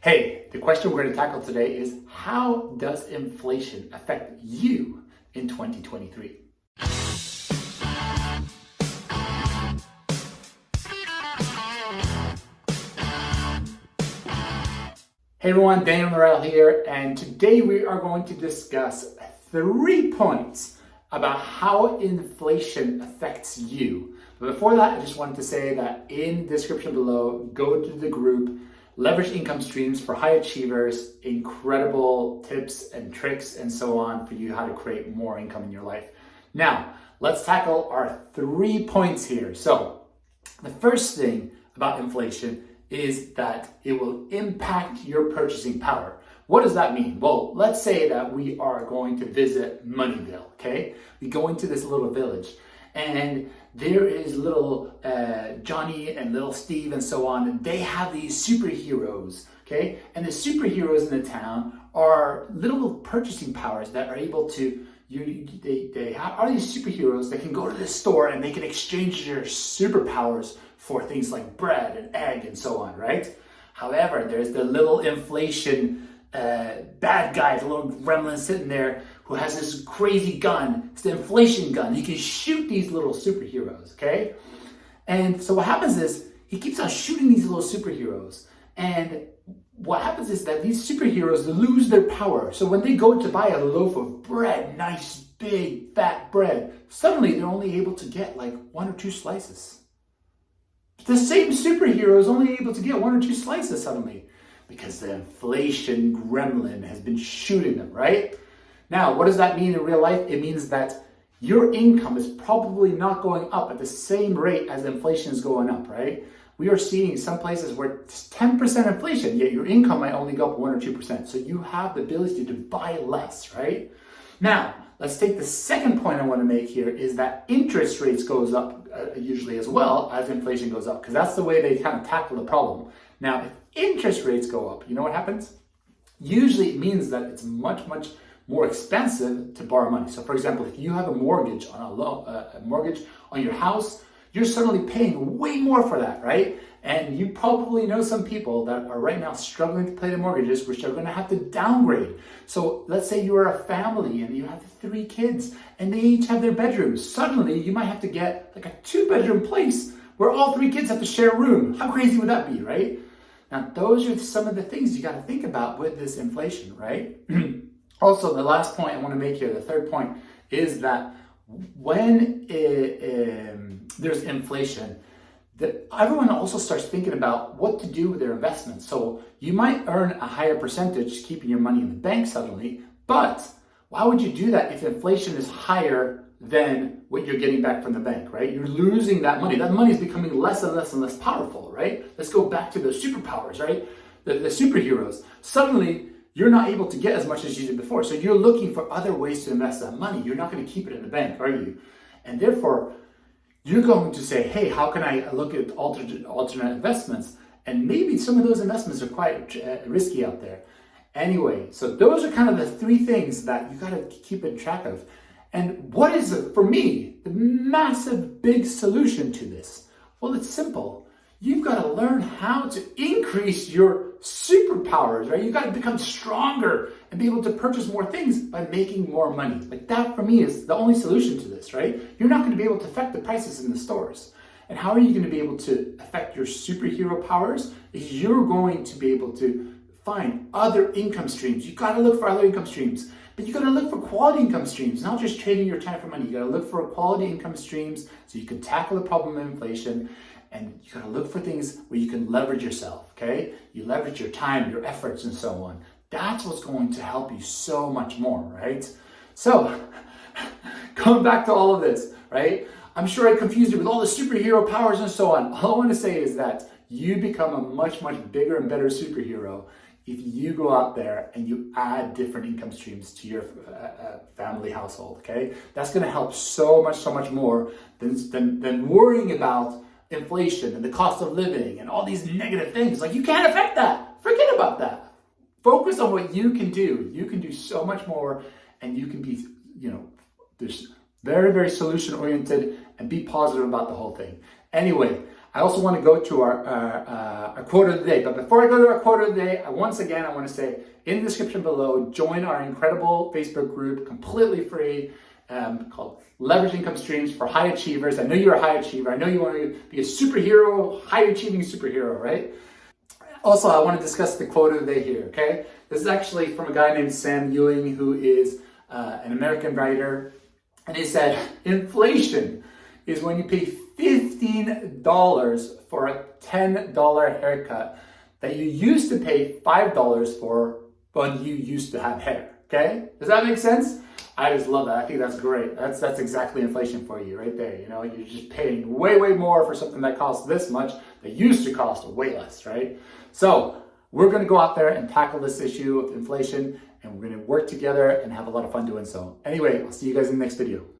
Hey, the question we're going to tackle today is how does inflation affect you in 2023? Hey everyone, Daniel Norell here, and today we are going to discuss 3 points about how inflation affects you. But before that, I just wanted to say that in the description below, go to the group Leverage Income Streams for High Achievers, incredible tips and tricks and so on for you how to create more income in your life. Now, let's tackle our 3 points here. So, the first thing about inflation is that it will impact your purchasing power. What does that mean? Well, let's say that we are going to visit Moneyville, okay? We go into this little village and there is little Johnny and little Steve and so on, and they have these superheroes, okay? And the superheroes in the town are little purchasing powers that are able to, they are these superheroes that can go to the store and they can exchange their superpowers for things like bread and egg and so on, right? However, there's the little inflation bad guy, the little gremlin sitting there who has this crazy gun. It's the inflation gun. He can shoot these little superheroes, okay? And so what happens is he keeps on shooting these little superheroes. And what happens is that these superheroes lose their power. So when they go to buy a loaf of bread, nice big fat bread, suddenly they're only able to get like 1 or 2 slices. The same superhero is only able to get 1 or 2 slices suddenly because the inflation gremlin has been shooting them, right? Now, what does that mean in real life? It means that your income is probably not going up at the same rate as inflation is going up, right? We are seeing some places where it's 10% inflation, yet your income might only go up 1 or 2%. So you have the ability to buy less, right? Now, let's take the second point I want to make here is that interest rates goes up usually as well as inflation goes up, because that's the way they kind of tackle the problem. Now, if interest rates go up, you know what happens? Usually it means that it's much more expensive to borrow money. So for example, if you have a mortgage on a mortgage on your house, you're suddenly paying way more for that, right? And you probably know some people that are right now struggling to pay their mortgages, which are going to have to downgrade. So let's say you are a family and you have 3 kids and they each have their bedrooms. Suddenly you might have to get like a 2-bedroom place where all 3 kids have to share a room. How crazy would that be, right? Now, those are some of the things you got to think about with this inflation, right? Also, the last point I want to make here, the third point, is that when there's inflation, that everyone also starts thinking about what to do with their investments. So you might earn a higher percentage keeping your money in the bank suddenly, but why would you do that if inflation is higher than what you're getting back from the bank, right? You're losing that money. That money is becoming less and less and less powerful, right? Let's go back to the superpowers, right? The superheroes. Suddenly, you're not able to get as much as you did before. So you're looking for other ways to invest that money. You're not going to keep it in the bank, are you? And therefore, you're going to say, hey, how can I look at alternate investments? And maybe some of those investments are quite risky out there. Anyway, so those are kind of the 3 things that you got to keep in track of. And what is, for me, the massive big solution to this? Well, it's simple. You've got to learn how to increase your superpowers, right? You've got to become stronger and be able to purchase more things by making more money. Like that, for me, is the only solution to this, right? You're not going to be able to affect the prices in the stores. And how are you going to be able to affect your superhero powers? Is you're going to be able to find other income streams. You've got to look for other income streams. But you got to look for quality income streams, not just trading your time for money. You got to look for quality income streams so you can tackle the problem of inflation. And you got to look for things where you can leverage yourself, okay? You leverage your time, your efforts, and so on. That's what's going to help you so much more, right? So, going back to all of this, right? I'm sure I confused you with all the superhero powers and so on. All I want to say is that you become a much bigger and better superhero if you go out there and you add different income streams to your family household, okay? That's going to help so much more than worrying about inflation and the cost of living and all these negative things. Like, you can't affect that. Forget about that. Focus on what you can do. You can do so much more, and you can be, there's very solution oriented and be positive about the whole thing. Anyway, I also want to go to our quote of the day. But before I go to our quote of the day, once again, I want to say in the description below, join our incredible Facebook group, completely free, called Leverage Income Streams for High Achievers. I know you're a high achiever. I know you want to be a superhero, high achieving superhero, right? Also, I want to discuss the quote of the day here, okay? This is actually from a guy named Sam Ewing, who is an American writer. And he said, inflation is when you pay $15 for a $10 haircut that you used to pay $5 for when you used to have hair, okay? Does that make sense? I just love that. I think that's great. That's exactly inflation for you right there. You know, you're just paying way more for something that costs this much that used to cost way less, right? So we're going to go out there and tackle this issue of inflation, and we're going to work together and have a lot of fun doing so. Anyway, I'll see you guys in the next video.